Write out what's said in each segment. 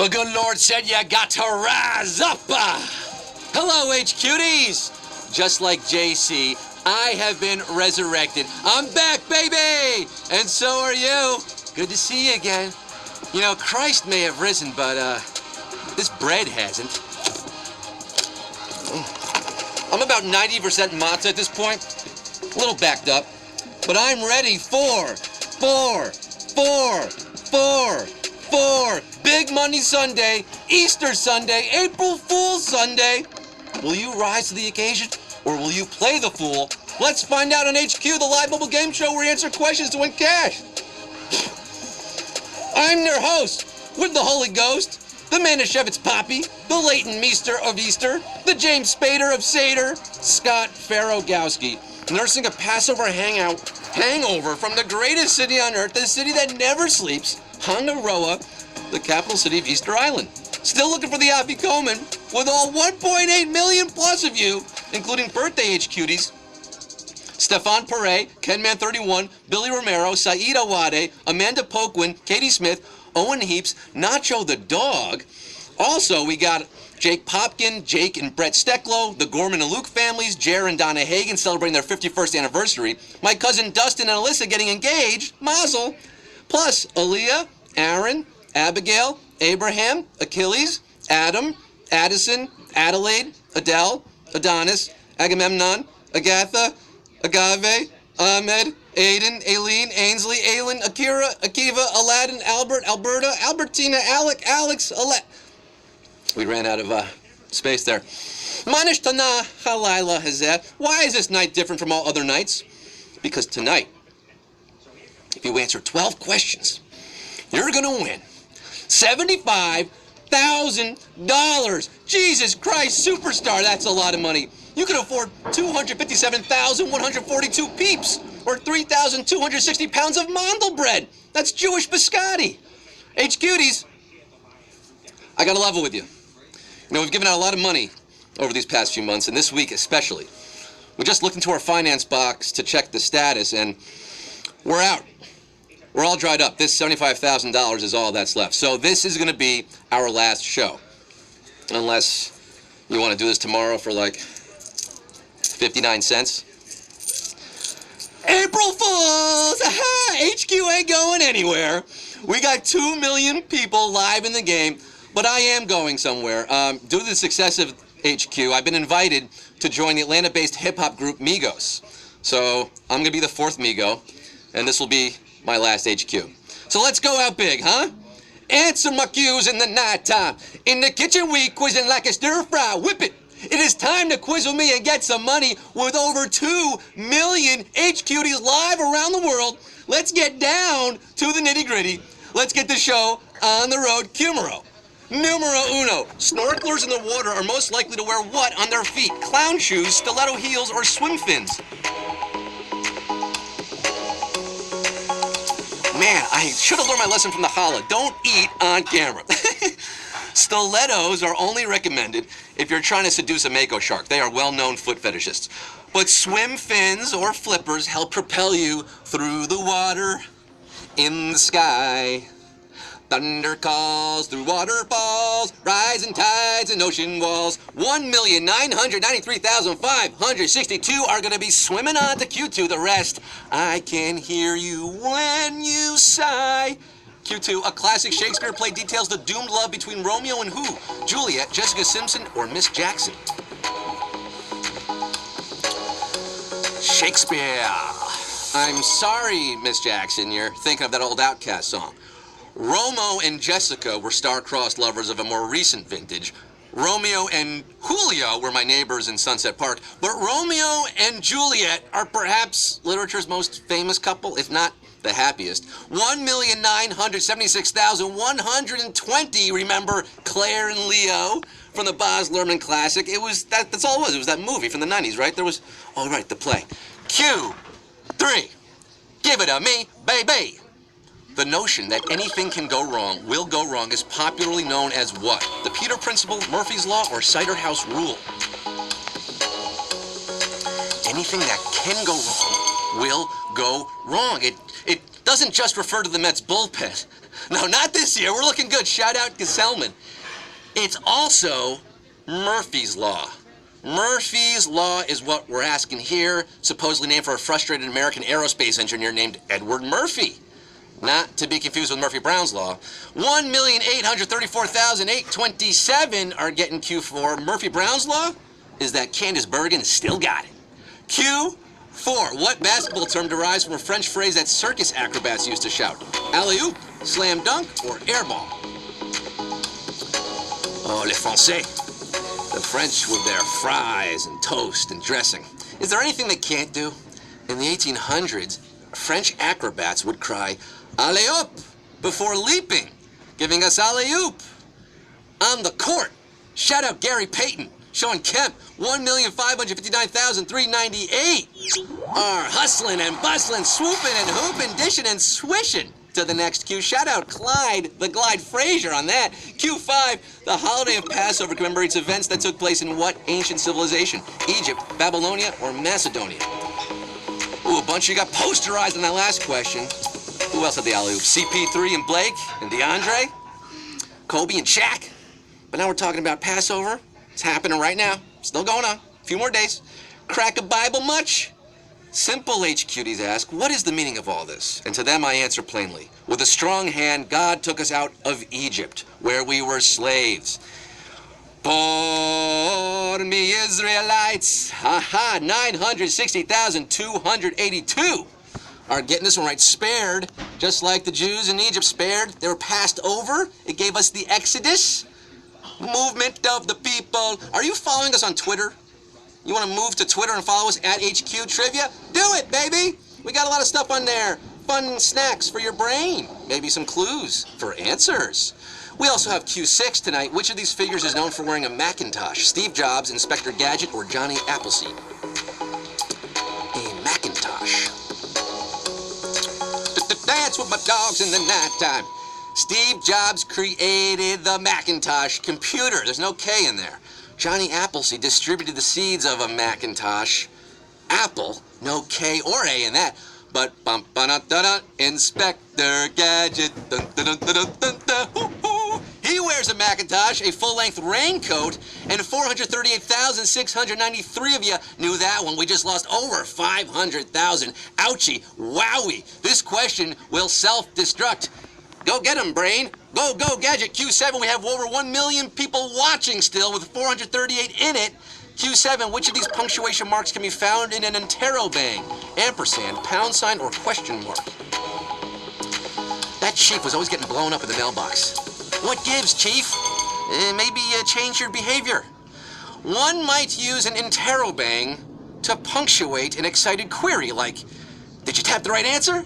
The good Lord said you got to rise up. Hello, HQties. Just like JC, I have been resurrected. I'm back, baby! And so are you. Good to see you again. You know, Christ may have risen, but this bread hasn't. I'm about 90% matzah at this point. A little backed up. But I'm ready for Big Monday Sunday, Easter Sunday, April Fool's Sunday. Will you rise to the occasion, or will you play the fool? Let's find out on HQ, the live mobile game show where we answer questions to win cash. I'm your host, with the Holy Ghost, the Manischewitz Poppy, the Leighton Meester of Easter, the James Spader of Seder, Scott Farrogowski, nursing a Passover hangover from the greatest city on earth, the city that never sleeps, Hongaroa, the capital city of Easter Island. Still looking for the Afikoman, with all 1.8 million plus of you, including birthday HQties, Stefan Perret, Kenman31, Billy Romero, Saeed Awade, Amanda Poquin, Katie Smith, Owen Heaps, Nacho the dog. Also, we got Jake Popkin, Jake and Brett Stecklow, the Gorman and Luke families, Jer and Donna Hagen celebrating their 51st anniversary, my cousin Dustin and Alyssa getting engaged, mazel, plus Aaliyah, Aaron, Abigail, Abraham, Achilles, Adam, Addison, Adelaide, Adele, Adonis, Agamemnon, Agatha, Agave, Ahmed, Aiden, Aileen, Ainsley, Aylin, Akira, Akiva, Aladdin, Albert, Alberta, Albertina, Alec, Alex, We ran out of space there. Manish Tana Halayla Hazeh. Why is this night different from all other nights? Because tonight, if you answer 12 questions, you're going to win $75,000. Jesus Christ, superstar, that's a lot of money. You can afford 257,142 peeps, or 3,260 pounds of mandel bread. That's Jewish biscotti. HQties, I got to level with you. You know, we've given out a lot of money over these past few months, and this week especially. We just looked into our finance box to check the status, and we're out. We're all dried up. This $75,000 is all that's left. So this is going to be our last show. Unless you want to do this tomorrow for like 59 cents. April Fools! Aha! HQ ain't going anywhere. We got 2 million people live in the game, but I am going somewhere. Due to the success of HQ, I've been invited to join the Atlanta-based hip-hop group Migos. So I'm going to be the 4th Migo, and this will be my last HQ. So let's go out big, huh? Answer my cues in the nighttime. In the kitchen we quizzing like a stir-fry. Whip it! It is time to quiz with me and get some money with over 2 million HQties live around the world. Let's get down to the nitty-gritty. Let's get the show on the road. Numero uno. Snorkelers in the water are most likely to wear what on their feet? Clown shoes, stiletto heels, or swim fins? Man, I should have learned my lesson from the holla. Don't eat on camera. Stilettos are only recommended if you're trying to seduce a mako shark. They are well-known foot fetishists. But swim fins or flippers help propel you through the water in the sky. Thunder calls through waterfalls, rising tides and ocean walls. 1,993,562 are going to be swimming on to Q2. The rest, I can hear you when you sigh. Q2, a classic Shakespeare play details the doomed love between Romeo and who? Juliet, Jessica Simpson, or Miss Jackson? Shakespeare. I'm sorry, Miss Jackson, you're thinking of that old Outcast song. Romo and Jessica were star-crossed lovers of a more recent vintage. Romeo and Julio were my neighbors in Sunset Park, but Romeo and Juliet are perhaps literature's most famous couple, if not the happiest. 1,976,120, remember Claire and Leo from the Baz Luhrmann classic? That's all it was. It was that movie from the 90s, right? There was, oh, right, the play. Q3, give it to me, baby. The notion that anything can go wrong, will go wrong, is popularly known as what? The Peter Principle, Murphy's Law, or Cider House Rule? Anything that can go wrong will go wrong. It doesn't just refer to the Mets bullpen. No, not this year. We're looking good. Shout out Gesellman. It's also Murphy's Law. Murphy's Law is what we're asking here, supposedly named for a frustrated American aerospace engineer named Edward Murphy. Not to be confused with Murphy Brown's Law. 1,834,827 are getting Q4. Murphy Brown's Law is that Candace Bergen still got it. Q4. What basketball term derives from a French phrase that circus acrobats used to shout? Alley-oop, slam dunk, or airball? Oh, les Français. The French with their fries and toast and dressing. Is there anything they can't do? In the 1800s, French acrobats would cry, alley-oop, before leaping, giving us alley-oop. On the court, shout out Gary Payton, showing Kemp 1,559,398. Are hustling and bustling, swooping and hooping, dishing and swishing. To the next Q. Shout out Clyde, the Glide Frazier on that. Q5, the holiday of Passover commemorates events that took place in what ancient civilization? Egypt, Babylonia, or Macedonia? Ooh, a bunch of you got posterized on that last question. Who else had the alley-oop? CP3 and Blake and DeAndre? Kobe and Shaq? But now we're talking about Passover. It's happening right now. Still going on. A few more days. Crack a Bible much? Simple HQTs ask, what is the meaning of all this? And to them I answer plainly. With a strong hand, God took us out of Egypt, where we were slaves. For me, Israelites, 960,282 are getting this one right. Spared, just like the Jews in Egypt spared. They were passed over. It gave us the Exodus, movement of the people. Are you following us on Twitter? You want to move to Twitter and follow us at HQ Trivia? Do it, baby! We got a lot of stuff on there. Fun snacks for your brain. Maybe some clues for answers. We also have Q6 tonight. Which of these figures is known for wearing a Macintosh? Steve Jobs, Inspector Gadget, or Johnny Appleseed? A Macintosh. Dance with my dogs in the nighttime. Steve Jobs created the Macintosh computer. There's no K in there. Johnny Appleseed distributed the seeds of a Macintosh. Apple, no K or A in that. But Inspector Gadget, he wears a Macintosh, a full-length raincoat, and 438,693 of you knew that one. We just lost over 500,000. Ouchie, wowie. This question will self-destruct. Go get 'em, brain. Go, go, Gadget. Q7, we have over 1 million people watching still with 438 in it. Q7, which of these punctuation marks can be found in an interrobang? Ampersand, pound sign, or question mark? That sheep was always getting blown up in the mailbox. What gives, Chief? Maybe change your behavior. One might use an interrobang to punctuate an excited query like, did you tap the right answer?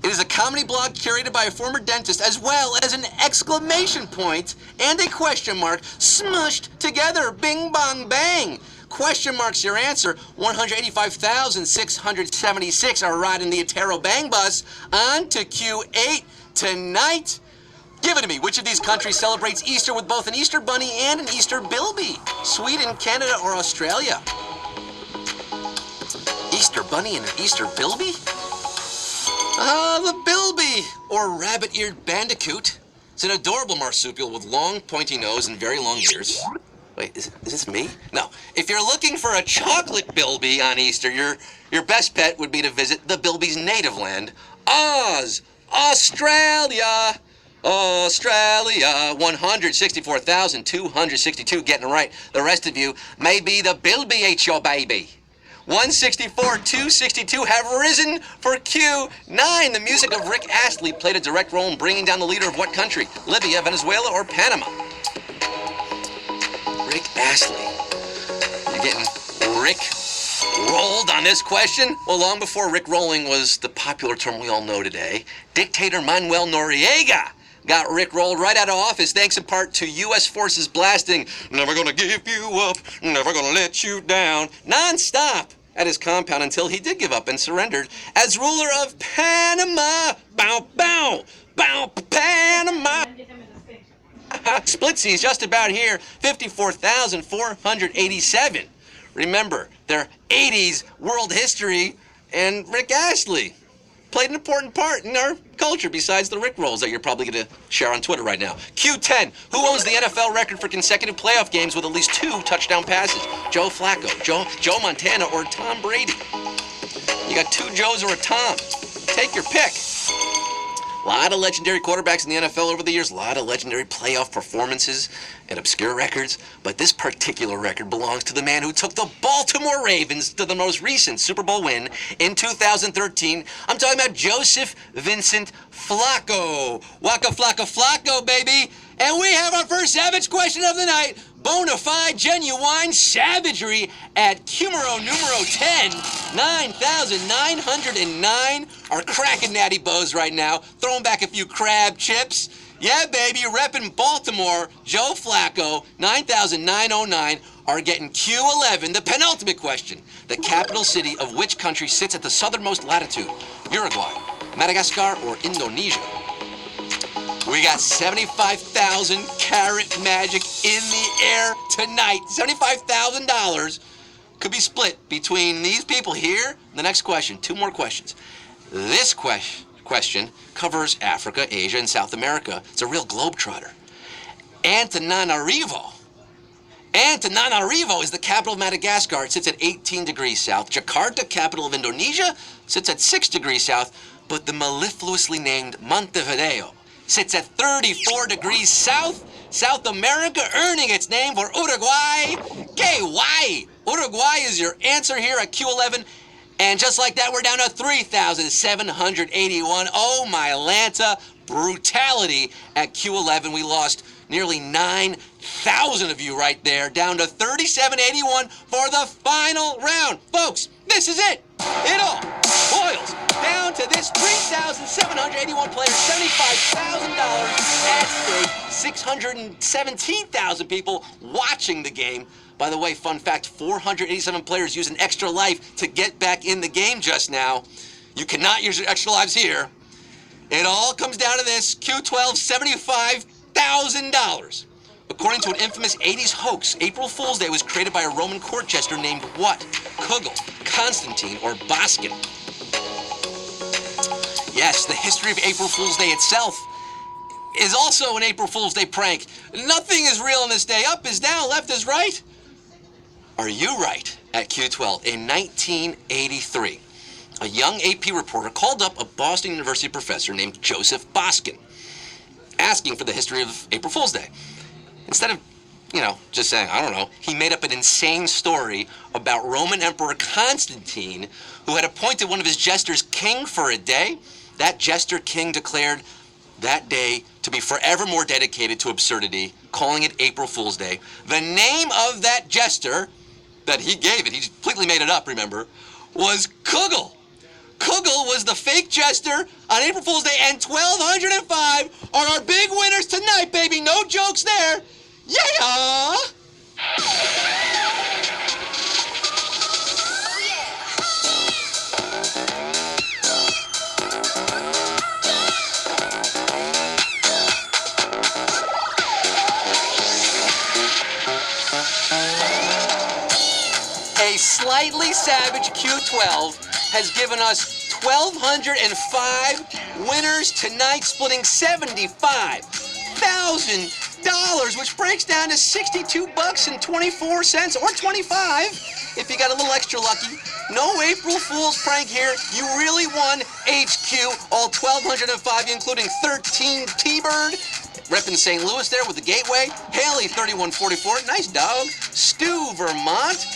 It is a comedy blog curated by a former dentist, as well as an exclamation point and a question mark smushed together. Bing, bong, bang. Question mark's your answer. 185,676 are riding the Atero Bang Bus. On to Q8 tonight. Give it to me. Which of these countries celebrates Easter with both an Easter bunny and an Easter bilby? Sweden, Canada, or Australia? Easter bunny and an Easter bilby? The bilby, or rabbit-eared bandicoot. It's an adorable marsupial with long, pointy nose and very long ears. Wait, is this me? No. If you're looking for a chocolate bilby on Easter, your best bet would be to visit the bilby's native land, Oz, Australia. Australia, 164,262 getting it right. The rest of you, maybe the bilby ate your baby. 164,262 have risen for Q9. The music of Rick Astley played a direct role in bringing down the leader of what country? Libya, Venezuela, or Panama? Rick Astley. You're getting Rick rolled on this question? Well, long before Rick rolling was the popular term we all know today, dictator Manuel Noriega got Rick rolled right out of office thanks in part to U.S. forces blasting, "Never gonna give you up, never gonna let you down," non-stop at his compound until he did give up and surrendered as ruler of Panama. Bow, bow, bow, Panama. Splitsies just about here, 54,487. Remember, they're 80s world history and Rick Astley. played an important part in our culture besides the Rickrolls that you're probably going to share on Twitter right now. Q10, who owns the NFL record for consecutive playoff games with at least 2 touchdown passes? Joe Flacco, Joe Montana, or Tom Brady? You got 2 Joes or a Tom. Take your pick. A lot of legendary quarterbacks in the NFL over the years, a lot of legendary playoff performances and obscure records, but this particular record belongs to the man who took the Baltimore Ravens to the most recent Super Bowl win in 2013. I'm talking about Joseph Vincent Flacco. Waka Flacco Flacco, baby. And we have our first savage question of the night. Bonafide, genuine savagery at Cumero numero 10, 9,909. Our cracking natty bows right now, throwing back a few crab chips. Yeah, baby, repping Baltimore, Joe Flacco, 9,909, are getting Q11, the penultimate question. The capital city of which country sits at the southernmost latitude? Uruguay, Madagascar, or Indonesia? We got 75,000 carat magic in the air tonight. $75,000 could be split between these people here. The next question, 2 more questions. This question covers Africa, Asia, and South America. It's a real globetrotter. Antananarivo is the capital of Madagascar. It sits at 18 degrees south. Jakarta, capital of Indonesia, sits at 6 degrees south. But the mellifluously named Montevideo sits at 34 degrees south. South America earning its name for Uruguay. KY. Uruguay is your answer here at Q11. And just like that, we're down to 3,781. Oh, my Lanta. Brutality at Q11. We lost nearly 9,000 of you right there, down to 3,781 for the final round. Folks, this is it. It all boils down to this 3,781 players, $75,000 at stake, 617,000 people watching the game. By the way, fun fact, 487 players used an extra life to get back in the game just now. You cannot use your extra lives here. It all comes down to this, Q12, $75,000. According to an infamous 80s hoax, April Fool's Day was created by a Roman court jester named what? Kugel, Constantine, or Boskin? Yes, the history of April Fool's Day itself is also an April Fool's Day prank. Nothing is real on this day. Up is down, left is right. Are you right? At Q12, in 1983, a young AP reporter called up a Boston University professor named Joseph Boskin, asking for the history of April Fool's Day. Instead of, just saying, I don't know, he made up an insane story about Roman Emperor Constantine, who had appointed one of his jesters king for a day. That jester king declared that day to be forevermore dedicated to absurdity, calling it April Fool's Day. The name of that jester that he gave it, he completely made it up, remember, was Kugel. Kugel was the fake jester on April Fool's Day, and 1,205 are our big winners tonight, baby. No jokes there. Yeah! A slightly savage Q12 has given us 1,205 winners tonight, splitting $75,000, which breaks down to $62.24 or 25 if you got a little extra lucky. No April Fool's prank here. You really won HQ, all 1,205, including 13 T-Bird, repping St. Louis there with the Gateway. Haley, 3144, nice dog. Stu, Vermont.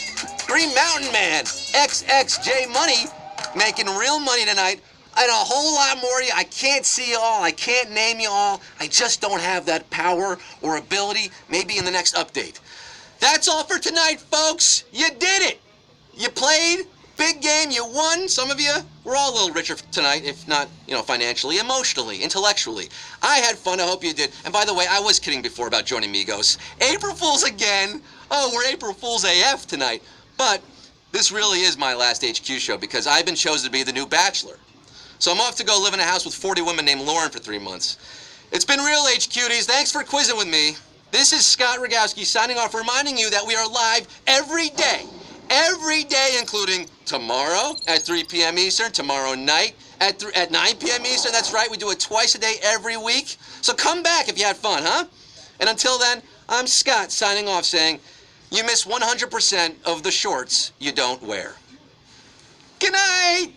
Green Mountain Man, XXJ Money, making real money tonight. And a whole lot more of you. I can't see you all. I can't name you all. I just don't have that power or ability. Maybe in the next update. That's all for tonight, folks. You did it. You played. Big game. You won. Some of you, we're all a little richer tonight, if not, financially, emotionally, intellectually. I had fun. I hope you did. And by the way, I was kidding before about joining Migos. April Fools again. Oh, we're April Fools AF tonight. But this really is my last HQ show because I've been chosen to be the new bachelor. So I'm off to go live in a house with 40 women named Lauren for 3 months. It's been real, HQties. Thanks for quizzing with me. This is Scott Rogowski signing off, reminding you that we are live every day, including tomorrow at 3 p.m. Eastern, tomorrow night at 9 p.m. Eastern. That's right, we do it twice a day every week. So come back if you had fun, huh? And until then, I'm Scott signing off saying, you miss 100% of the shorts you don't wear. Good night!